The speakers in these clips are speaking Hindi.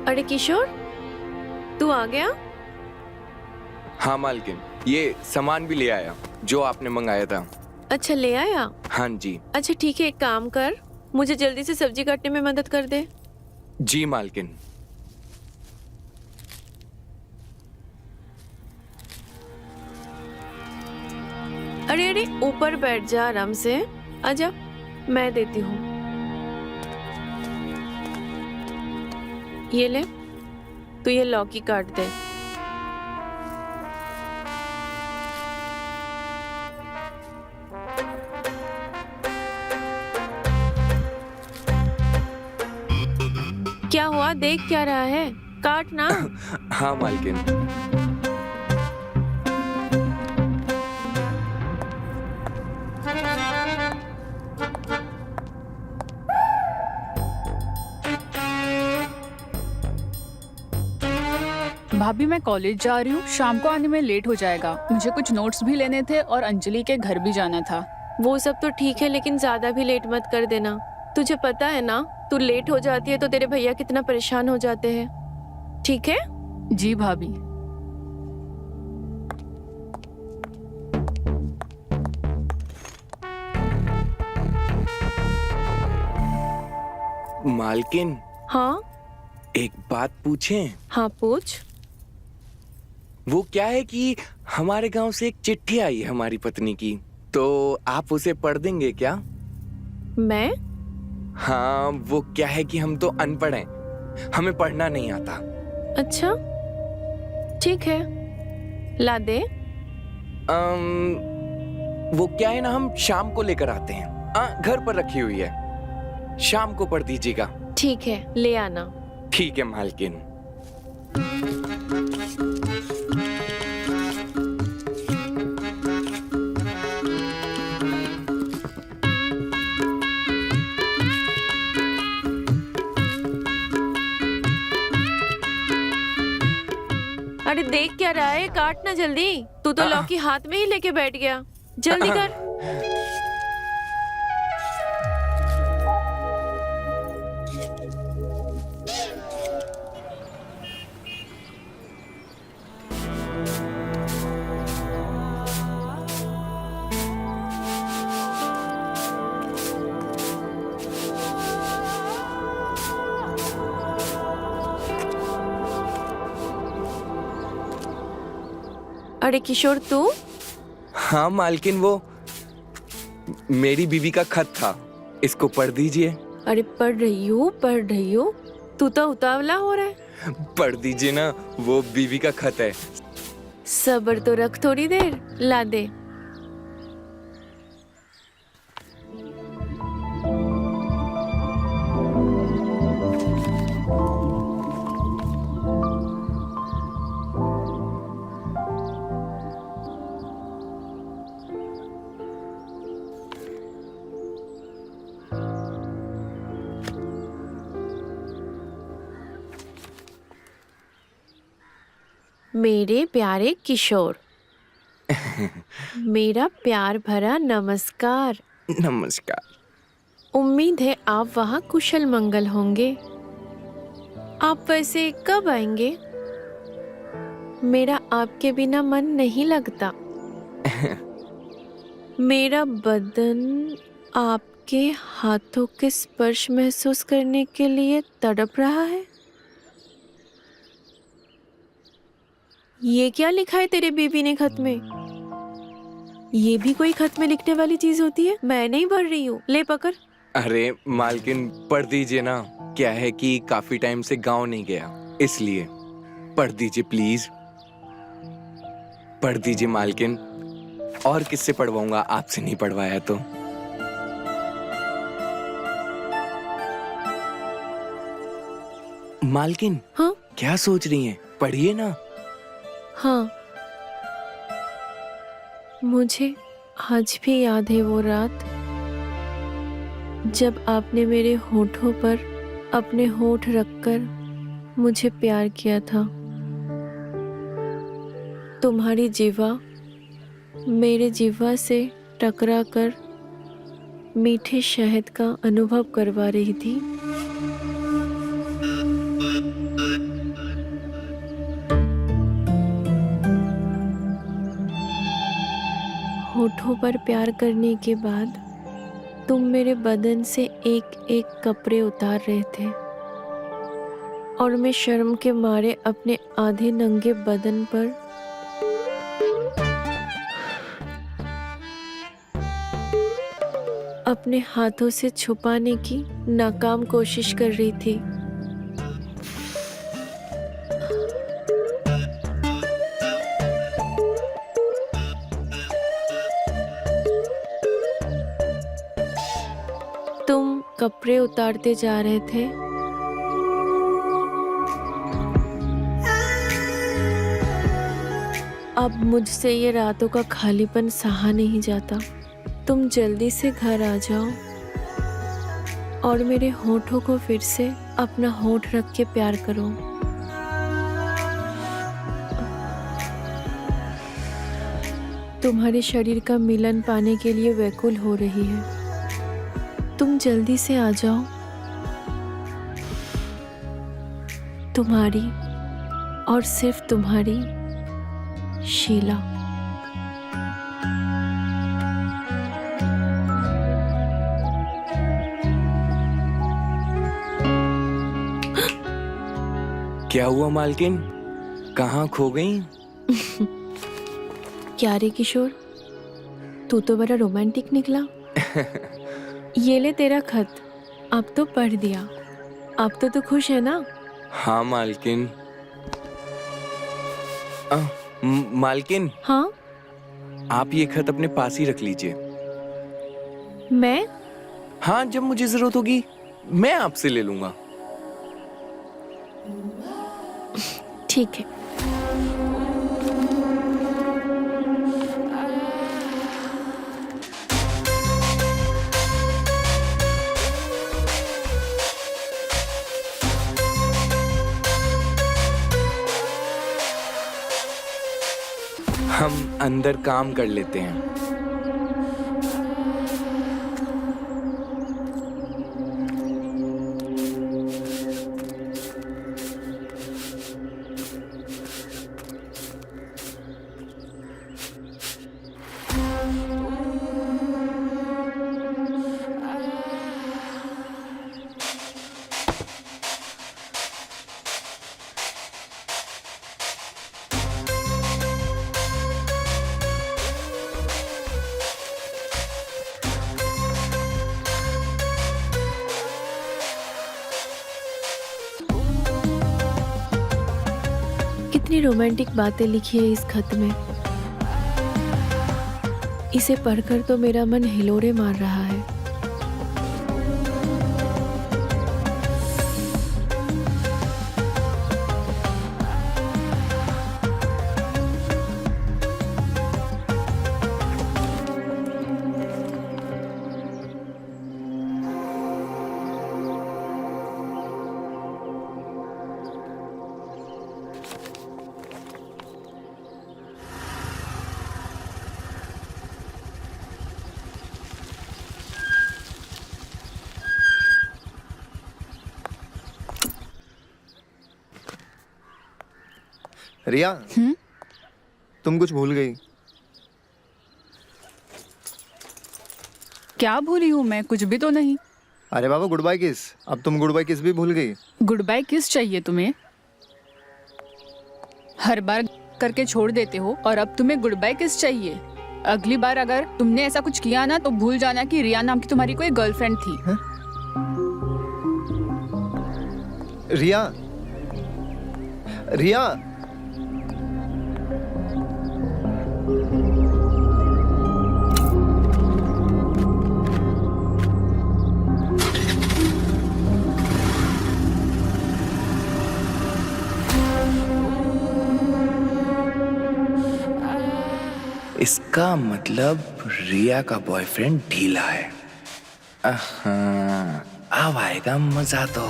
अरे किशोर, तू आ गया? हाँ मालकिन, ये सामान भी ले आया जो आपने मंगाया था। अच्छा, ले आया? हाँ जी। अच्छा ठीक है, एक काम कर, मुझे जल्दी से सब्जी काटने में मदद कर दे। जी मालकिन। अरे अरे, ऊपर बैठ जा आराम से, आजा, मैं देती हूँ। ये ले, तू ये लौकी काट दे। क्या हुआ, देख क्या रहा है? काट ना। हाँ मालकिन। भाभी मैं कॉलेज जा रही हूँ, शाम को आने में लेट हो जाएगा। मुझे कुछ नोट्स भी लेने थे और अंजलि के घर भी जाना था। वो सब तो ठीक है, लेकिन ज्यादा भी लेट मत कर देना। तुझे पता है ना, तू लेट हो जाती है तो तेरे भैया कितना परेशान हो जाते हैं। ठीक है? जी भाभी। मालकिन, हाँ एक बात पूछें? हाँ, पूछ। वो क्या है कि हमारे गांव से एक चिट्ठी आई है हमारी पत्नी की, तो आप उसे पढ़ देंगे क्या? मैं? हाँ, वो क्या है कि हम तो अनपढ़ हैं, हमें पढ़ना नहीं आता। अच्छा ठीक है, ला दे। वो क्या है ना, हम शाम को लेकर आते हैं। घर पर रखी हुई है, शाम को पढ़ दीजिएगा। ठीक है, ले आना। ठीक है मालकिन। अरे देख क्या रहा है, काट ना जल्दी। तू तो लौकी हाथ में ही लेके बैठ गया, जल्दी कर। अरे किशोर, तू? हाँ मालकिन, वो मेरी बीवी का खत था, इसको पढ़ दीजिए। अरे पढ़ रही हूँ। तू तो उतावला हो रहा है। पढ़ दीजिए ना, वो बीवी का खत है। सब्र तो रख थोड़ी देर, ला दे। मेरे प्यारे किशोर, मेरा प्यार भरा नमस्कार। नमस्कार। उम्मीद है आप वहाँ कुशल मंगल होंगे। आप वैसे कब आएंगे? मेरा आपके बिना मन नहीं लगता। मेरा बदन आपके हाथों के स्पर्श महसूस करने के लिए तड़प रहा है। ये क्या लिखा है तेरे बीबी ने खत में? ये भी कोई खत में लिखने वाली चीज होती है? मैं नहीं भर रही हूँ, ले पकड़। अरे मालकिन, पढ़ दीजिए ना। क्या है कि काफी टाइम से गांव नहीं गया, इसलिए पढ़ दीजिए प्लीज। पढ़ दीजिए मालकिन, और किससे पढ़वाऊंगा, आपसे नहीं पढ़वाया तो। मालकिन, हाँ क्या सोच रही हैं? पढ़िए ना। हाँ, मुझे आज भी याद है वो रात जब आपने मेरे होठों पर अपने होठ रखकर मुझे प्यार किया था। तुम्हारी जिह्वा मेरे जिह्वा से टकरा कर मीठे शहद का अनुभव करवा रही थी। होठों पर प्यार करने के बाद तुम मेरे बदन से एक एक कपड़े उतार रहे थे और मैं शर्म के मारे अपने आधे नंगे बदन पर अपने हाथों से छुपाने की नाकाम कोशिश कर रही थी। तुम कपड़े उतारते जा रहे थे। अब मुझसे ये रातों का खालीपन सहा नहीं जाता। तुम जल्दी से घर आ जाओ और मेरे होठों को फिर से अपना होठ रख के प्यार करो। तुम्हारे शरीर का मिलन पाने के लिए व्याकुल हो रही है। तुम जल्दी से आ जाओ। तुम्हारी और सिर्फ तुम्हारी शीला। क्या हुआ मालकिन? कहाँ खो गई? क्या रे किशोर, तू तो बड़ा रोमांटिक निकला। ये ले तेरा खत, अब तो पढ़ दिया। अब तो तू खुश है ना? हाँ मालकिन। मालकिन, हाँ, आप ये खत अपने पास ही रख लीजिए। मैं? हाँ, जब मुझे जरूरत होगी मैं आपसे ले लूंगा। ठीक है। हम अंदर काम कर लेते हैं। कितनी रोमांटिक बातें लिखी है इस खत में। इसे पढ़कर तो मेरा मन हिलोरे मार रहा है। रिया, तुम कुछ भूल गई। क्या भूली हूँ मैं? कुछ भी तो नहीं। अरे बाबा, गुड बाय किस। अब तुम गुड बाय किस भी भूल गई। गुड बाय किस चाहिए तुम्हें? हर बार करके छोड़ देते हो और अब तुम्हें गुड बाय किस चाहिए? अगली बार अगर तुमने ऐसा कुछ किया ना तो भूल जाना कि रिया नाम की तुम्हारी कोई गर्लफ्रेंड थी। रिया, रिया, इसका मतलब रिया का बॉयफ्रेंड ढीला है। अब आएगा मजा तो।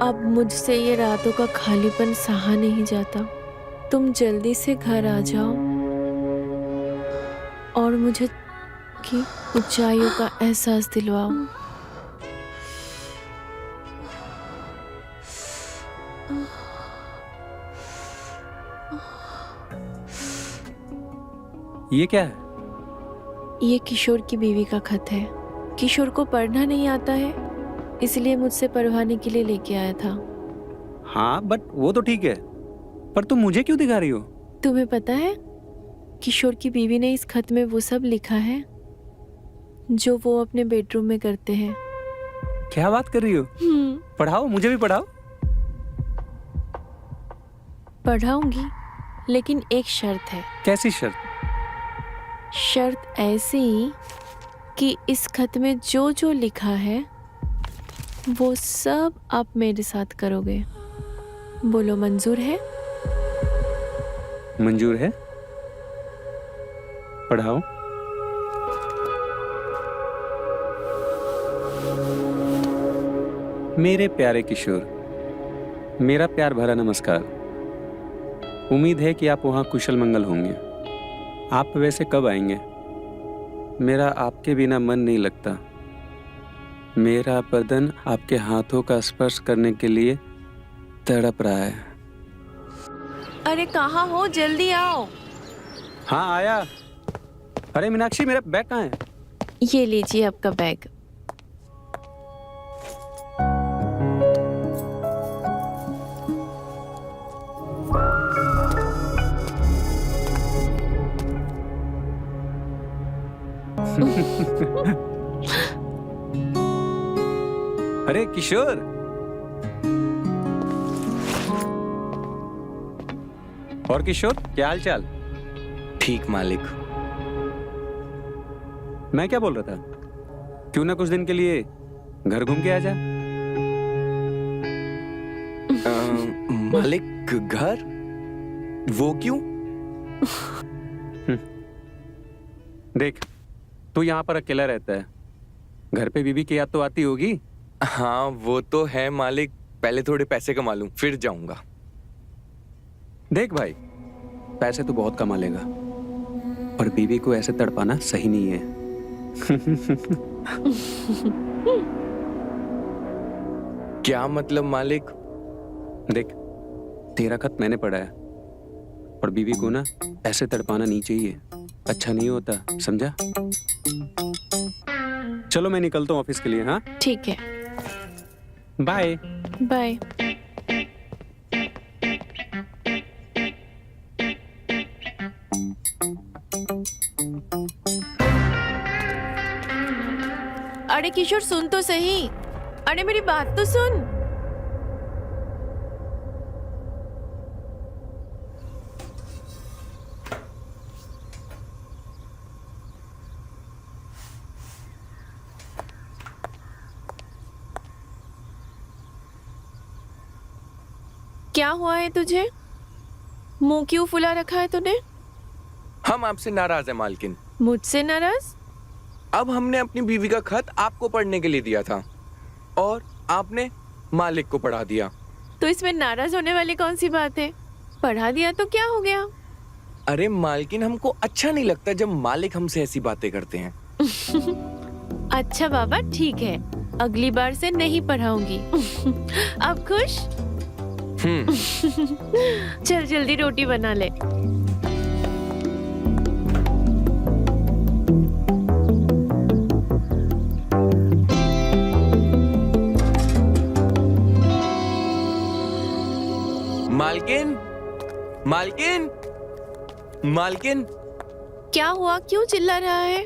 अब मुझसे ये रातों का खालीपन सहा नहीं जाता। तुम जल्दी से घर आ जाओ और मुझे की ऊंचाइयों का एहसास दिलवाओ। ये क्या है? ये किशोर की बीवी का खत है। किशोर को पढ़ना नहीं आता है, इसलिए मुझसे पढ़वाने के लिए लेके आया था। हाँ बट वो तो ठीक है, पर तुम मुझे क्यों दिखा रही हो? तुम्हें पता है किशोर की बीवी ने इस खत में वो सब लिखा है जो वो अपने बेडरूम में करते हैं। क्या बात कर रही हो? पढ़ाओ, मुझे भी पढ़ाओ। पढ़ाऊंगी, लेकिन एक शर्त है। कैसी शर्त? शर्त ऐसी कि इस खत में जो जो लिखा है वो सब आप मेरे साथ करोगे। बोलो, मंजूर है? मंजूर है। पढ़ाओ। मेरे प्यारे किशोर, मेरा प्यार भरा नमस्कार। उम्मीद है कि आप वहाँ कुशल मंगल होंगे। आप वैसे कब आएंगे? मेरा आपके बिना मन नहीं लगता। मेरा बदन आपके हाथों का स्पर्श करने के लिए तड़प रहा है। अरे कहाँ हो? जल्दी आओ। हाँ आया। अरे मीनाक्षी, मेरा बैग कहाँ है? ये लीजिए आपका बैग। अरे किशोर, और किशोर क्या हाल चाल? ठीक मालिक। मैं क्या बोल रहा था, क्यों ना कुछ दिन के लिए घर घूम के आ जा? मालिक घर? वो क्यों? देख, तू यहाँ पर अकेला रहता है, घर पे बीबी की याद तो आती होगी। हाँ वो तो है मालिक, पहले थोड़े पैसे कमा लूं फिर जाऊंगा। देख भाई, पैसे तो बहुत कमा लेगा, पर बीवी को ऐसे तड़पाना सही नहीं है। क्या मतलब मालिक? देख, तेरा खत मैंने पढ़ा है, और बीवी को ना ऐसे तड़पाना नहीं चाहिए, अच्छा नहीं होता, समझा? चलो मैं निकलता हूँ ऑफिस के लिए। हाँ ठीक है, बाय बाय। अरे किशोर सुन तो सही। अरे मेरी बात तो सुन। क्या हुआ है तुझे? मुंह क्यों फुला रखा है तूने? हम आपसे नाराज हैं मालकिन। मुझसे नाराज? अब हमने अपनी बीवी का खत आपको पढ़ने के लिए दिया था और आपने मालिक को पढ़ा दिया। तो इसमें नाराज होने वाली कौन सी बात है? पढ़ा दिया तो क्या हो गया? अरे मालकिन, हमको अच्छा नहीं लगता जब मालिक हमसे ऐसी बातें करते हैं। अच्छा बाबा ठीक है, अगली बार से नहीं पढ़ाऊंगी। अब खुश? चल जल्दी रोटी बना ले। मालकिन, मालकिन, मालकिन। क्या हुआ? क्यों चिल्ला रहा है?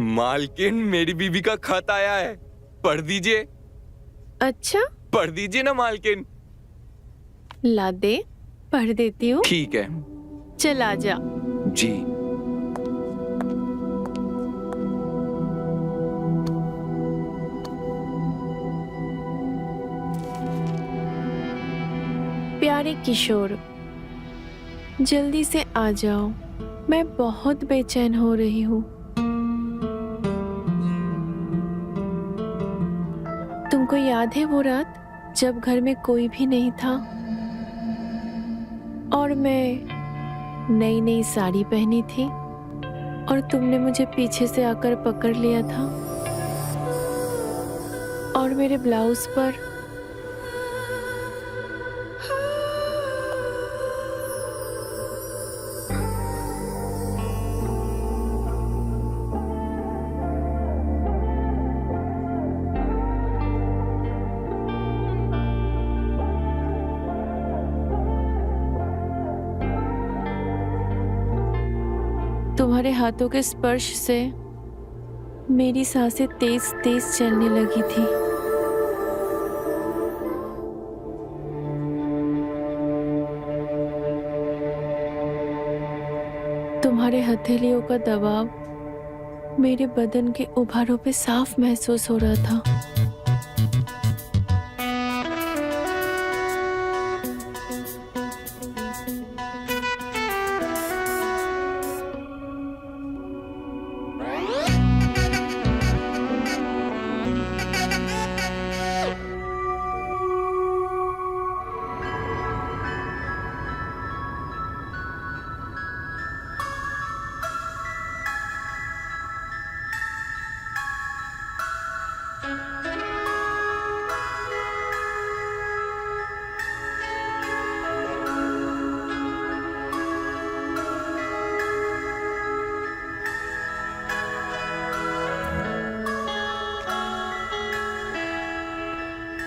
मालकिन, मेरी बीवी का खत आया है, पढ़ दीजिए। अच्छा, पढ़ दीजिए ना मालकिन। ला दे, पढ़ देती हूँ। ठीक है चल आ जा। जी। प्यारे किशोर, जल्दी से आ जाओ, मैं बहुत बेचैन हो रही हूँ। तुमको याद है वो रात जब घर में कोई भी नहीं था और मैं नई नई साड़ी पहनी थी और तुमने मुझे पीछे से आकर पकड़ लिया था और मेरे ब्लाउज पर तुम्हारे हाथों के स्पर्श से मेरी सांसें तेज तेज चलने लगी थी। तुम्हारे हथेलियों का दबाव मेरे बदन के उभारों पे साफ महसूस हो रहा था।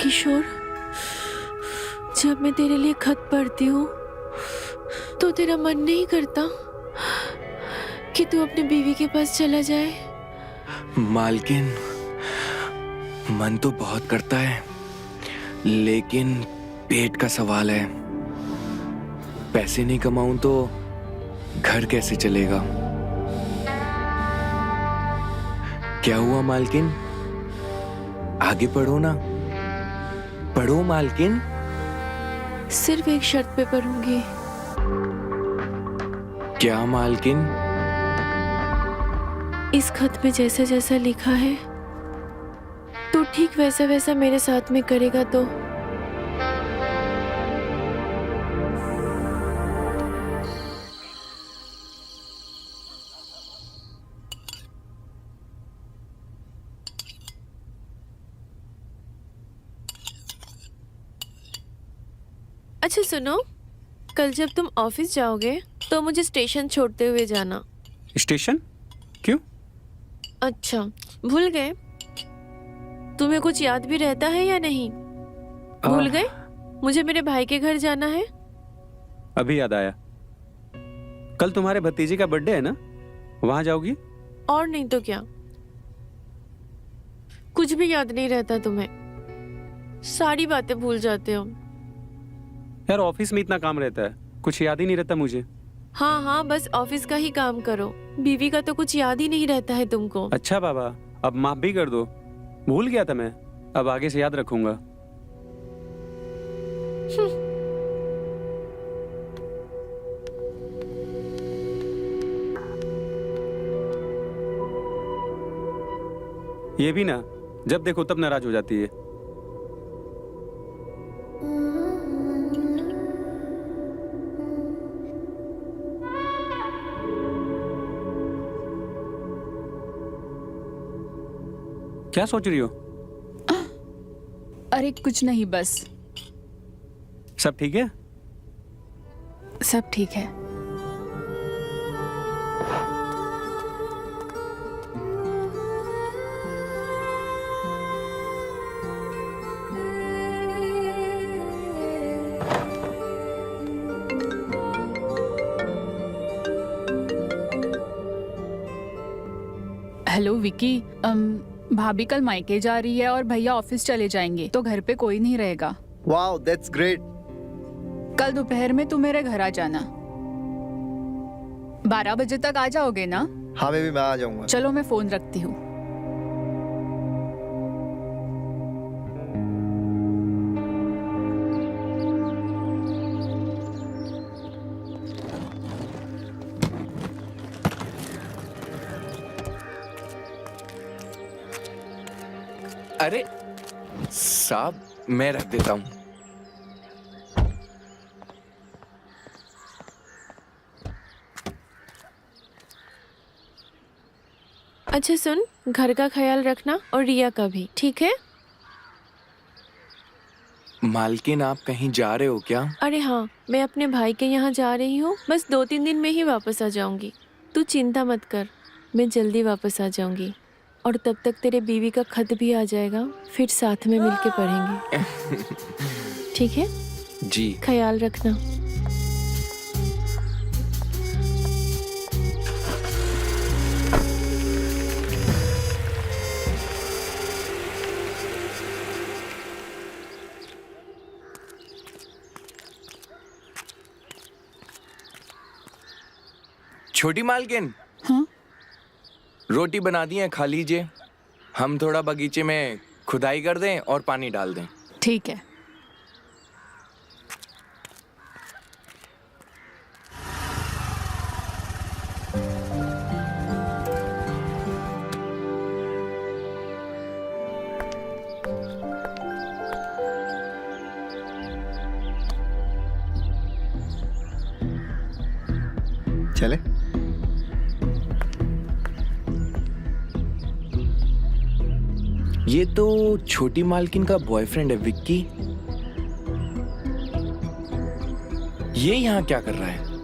किशोर, जब मैं तेरे लिए खत पढ़ती हूँ तो तेरा मन नहीं करता कि तू अपने बीवी के पास चला जाए? मालकिन, मन तो बहुत करता है, लेकिन पेट का सवाल है। पैसे नहीं कमाऊं तो घर कैसे चलेगा? क्या हुआ मालकिन? आगे पढ़ो ना, पढ़ो मालकिन। सिर्फ एक शर्त पे पढ़ूंगी। क्या मालकिन? इस खत में जैसा जैसा लिखा है तो ठीक वैसा वैसा मेरे साथ में करेगा तो? अच्छा सुनो, कल जब तुम ऑफिस जाओगे तो मुझे स्टेशन छोड़ते हुए जाना। स्टेशन? क्यों? अच्छा, भूल गए? तुम्हें कुछ याद भी रहता है या नहीं? भूल गए? मुझे मेरे भाई के घर जाना है। अभी याद आया, कल तुम्हारे भतीजे का बर्थडे है ना, वहां जाओगी? और नहीं तो क्या, कुछ भी याद नहीं रहता तुम्हें, सारी बातें भूल जाते हो। यार ऑफिस में इतना काम रहता है, कुछ याद ही नहीं रहता मुझे। हाँ हाँ, बस ऑफिस का ही काम करो, बीवी का तो कुछ याद ही नहीं रहता है तुमको। अच्छा बाबा, अब माफ भी कर दो, भूल गया था मैं, अब आगे से याद रखूंगा। ये भी ना, जब देखो तब नाराज हो जाती है। क्या सोच रही हो? अरे कुछ नहीं, बस सब ठीक है? सब ठीक है। हेलो विकी, भाभी कल मायके जा रही है और भैया ऑफिस चले जाएंगे, तो घर पे कोई नहीं रहेगा। Wow, that's great. कल दोपहर में तुम मेरे घर आ जाना। 12 बजे तक आ जाओगे ना? हाँ बेबी, मैं आ जाऊंगा। चलो मैं फोन रखती हूँ। अरे साहब, मैं रख देता हूँ। अच्छा सुन, घर का ख्याल रखना और रिया का भी, ठीक है? मालकिन, आप कहीं जा रहे हो क्या? अरे हाँ, मैं अपने भाई के यहाँ जा रही हूँ। बस 2-3 दिन में ही वापस आ जाऊंगी। तू चिंता मत कर, मैं जल्दी वापस आ जाऊंगी। और तब तक तेरे बीवी का खत भी आ जाएगा, फिर साथ में मिलके पढ़ेंगे। ठीक है? जी। ख्याल रखना। छोटी मालकिन, हाँ? रोटी बना दी है, खा लीजिए। हम थोड़ा बगीचे में खुदाई कर दें और पानी डाल दें। ठीक है। चले। ये तो छोटी मालकिन का बॉयफ्रेंड है विक्की। ये यहाँ क्या कर रहा है?